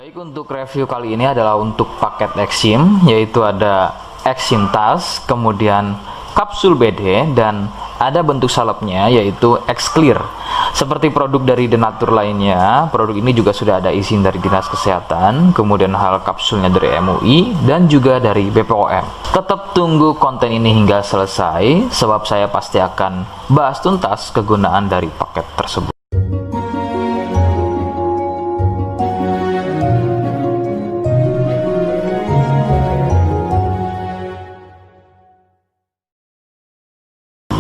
Baik, untuk review kali ini adalah untuk paket Exim, yaitu ada Exim Tas, kemudian kapsul BD, dan ada bentuk salepnya yaitu X-Clear. Seperti produk dari Denatur lainnya, produk ini juga sudah ada izin dari Dinas Kesehatan, kemudian hal kapsulnya dari MUI, dan juga dari BPOM. Tetap tunggu konten ini hingga selesai, sebab saya pasti akan bahas tuntas kegunaan dari paket tersebut.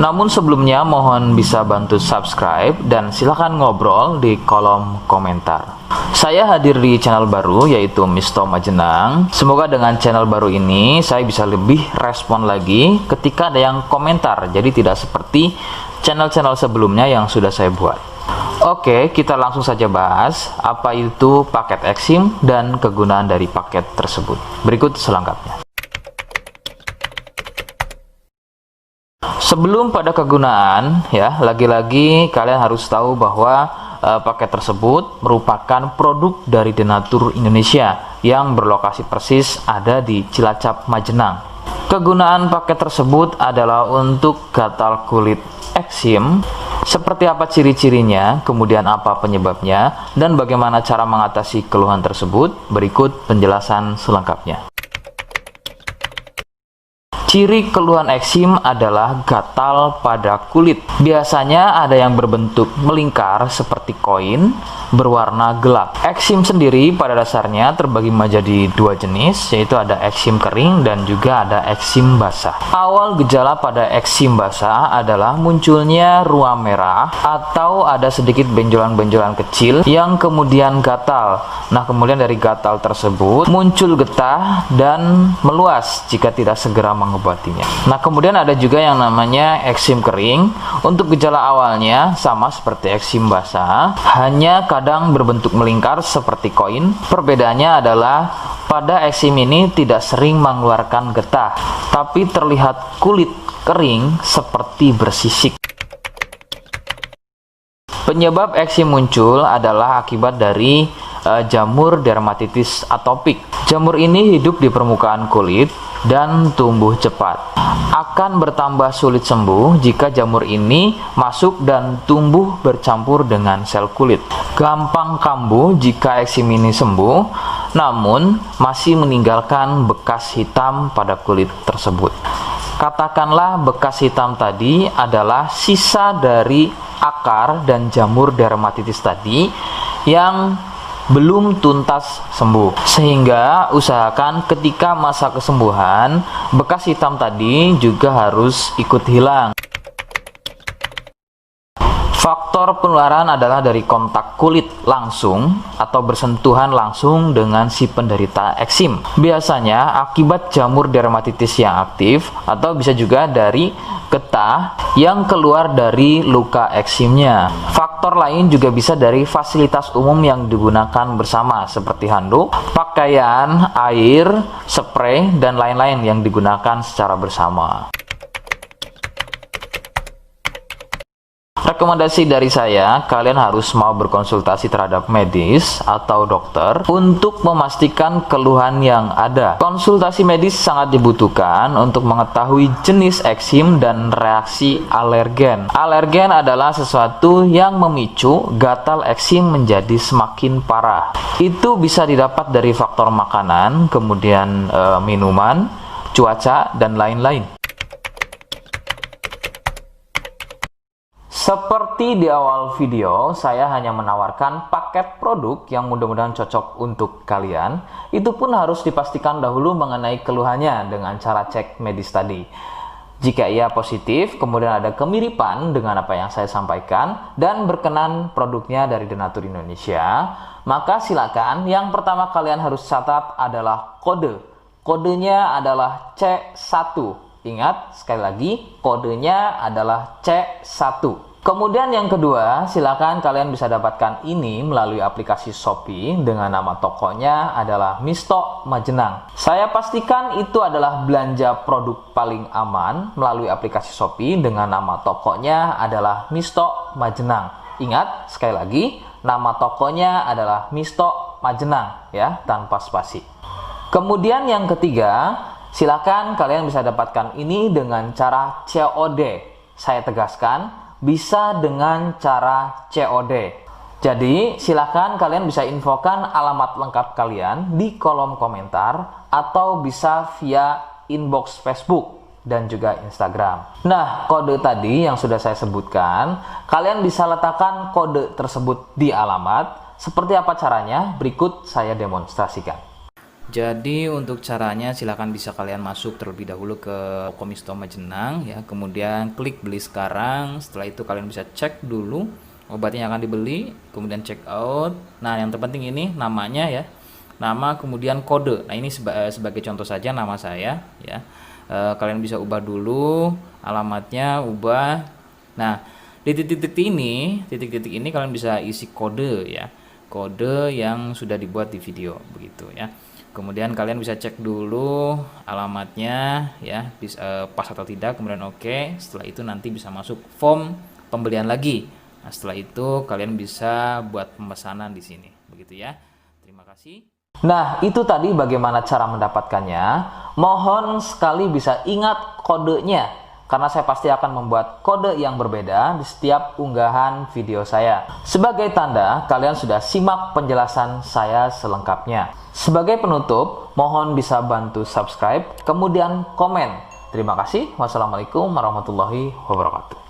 Namun sebelumnya mohon bisa bantu subscribe dan silahkan ngobrol di kolom komentar. Saya hadir di channel baru yaitu Misto Majenang. Semoga dengan channel baru ini saya bisa lebih respon lagi ketika ada yang komentar. Jadi tidak seperti channel-channel sebelumnya yang sudah saya buat. Oke, kita langsung saja bahas apa itu paket Exim dan kegunaan dari paket tersebut. Berikut selengkapnya. Sebelum pada kegunaan, ya, lagi-lagi kalian harus tahu bahwa paket tersebut merupakan produk dari Denatur Indonesia yang berlokasi persis ada di Cilacap, Majenang. Kegunaan paket tersebut adalah untuk gatal kulit eksim. Seperti apa ciri-cirinya, kemudian apa penyebabnya, dan bagaimana cara mengatasi keluhan tersebut. Berikut penjelasan selengkapnya. Ciri keluhan eksim adalah gatal pada kulit. Biasanya ada yang berbentuk melingkar seperti koin, berwarna gelap. Eksim sendiri pada dasarnya terbagi menjadi dua jenis, yaitu ada eksim kering dan juga ada eksim basah. Awal gejala pada eksim basah adalah munculnya ruam merah atau ada sedikit benjolan-benjolan kecil yang kemudian gatal. Nah, kemudian dari gatal tersebut muncul getah dan meluas jika tidak segera mengobatinya. Nah, kemudian ada juga yang namanya eksim kering. Untuk gejala awalnya sama seperti eksim basah, hanya kadang berbentuk melingkar seperti koin. Perbedaannya adalah pada eksim ini tidak sering mengeluarkan getah, tapi terlihat kulit kering seperti bersisik. Penyebab eksim muncul adalah akibat dari jamur dermatitis atopik. Jamur ini hidup di permukaan kulit dan tumbuh cepat. Akan bertambah sulit sembuh jika jamur ini masuk dan tumbuh bercampur dengan sel kulit. Gampang kambuh jika eksim ini sembuh, namun masih meninggalkan bekas hitam pada kulit tersebut. Katakanlah bekas hitam tadi adalah sisa dari akar dan jamur dermatitis tadi yang belum tuntas sembuh, sehingga usahakan ketika masa kesembuhan bekas hitam tadi juga harus ikut hilang. Faktor penularan adalah dari kontak kulit langsung atau bersentuhan langsung dengan si penderita eksim. Biasanya akibat jamur dermatitis yang aktif atau bisa juga dari getah yang keluar dari luka eksimnya. Faktor lain juga bisa dari fasilitas umum yang digunakan bersama seperti handuk, pakaian, air, spray, dan lain-lain yang digunakan secara bersama. Rekomendasi dari saya, kalian harus mau berkonsultasi terhadap medis atau dokter untuk memastikan keluhan yang ada. Konsultasi medis sangat dibutuhkan untuk mengetahui jenis eksim dan reaksi alergen. Alergen adalah sesuatu yang memicu gatal eksim menjadi semakin parah. Itu bisa didapat dari faktor makanan, kemudian minuman, cuaca, dan lain-lain. Seperti di awal video, saya hanya menawarkan paket produk yang mudah-mudahan cocok untuk kalian. Itu pun harus dipastikan dahulu mengenai keluhannya dengan cara cek medis tadi. Jika ia positif, kemudian ada kemiripan dengan apa yang saya sampaikan dan berkenan produknya dari Denatur Indonesia, maka silakan. Yang pertama kalian harus catat adalah kode. Kodenya adalah C1. Ingat, sekali lagi, kodenya adalah C1. Kemudian yang kedua, silakan kalian bisa dapatkan ini melalui aplikasi Shopee dengan nama tokonya adalah Misto Majenang. Saya pastikan itu adalah belanja produk paling aman melalui aplikasi Shopee dengan nama tokonya adalah Misto Majenang. Ingat, sekali lagi, nama tokonya adalah Misto Majenang ya, tanpa spasi. Kemudian yang ketiga, silakan kalian bisa dapatkan ini dengan cara COD. Saya tegaskan, bisa dengan cara COD. Jadi, silakan kalian bisa infokan alamat lengkap kalian di kolom komentar atau bisa via inbox Facebook dan juga Instagram. Nah, kode tadi yang sudah saya sebutkan, kalian bisa letakkan kode tersebut di alamat. Seperti apa caranya? Berikut saya demonstrasikan. Jadi untuk caranya silahkan bisa kalian masuk terlebih dahulu ke Komisto Majenang ya, kemudian klik beli sekarang. Setelah itu kalian bisa cek dulu obatnya yang akan dibeli, kemudian check out. Nah, yang terpenting ini namanya ya, nama kemudian kode. Nah, ini sebagai contoh saja nama saya ya. Kalian bisa ubah dulu alamatnya, ubah. Nah, di titik-titik ini kalian bisa isi kode ya, kode yang sudah dibuat di video begitu ya. Kemudian kalian bisa cek dulu alamatnya ya, pas atau tidak, kemudian oke. Setelah itu nanti bisa masuk form pembelian lagi. Nah, setelah itu kalian bisa buat pemesanan di sini begitu ya. Terima kasih. Nah, itu tadi bagaimana cara mendapatkannya. Mohon sekali bisa ingat kodenya, karena saya pasti akan membuat kode yang berbeda di setiap unggahan video saya. Sebagai tanda, kalian sudah simak penjelasan saya selengkapnya. Sebagai penutup, mohon bisa bantu subscribe, kemudian komen. Terima kasih. Wassalamualaikum warahmatullahi wabarakatuh.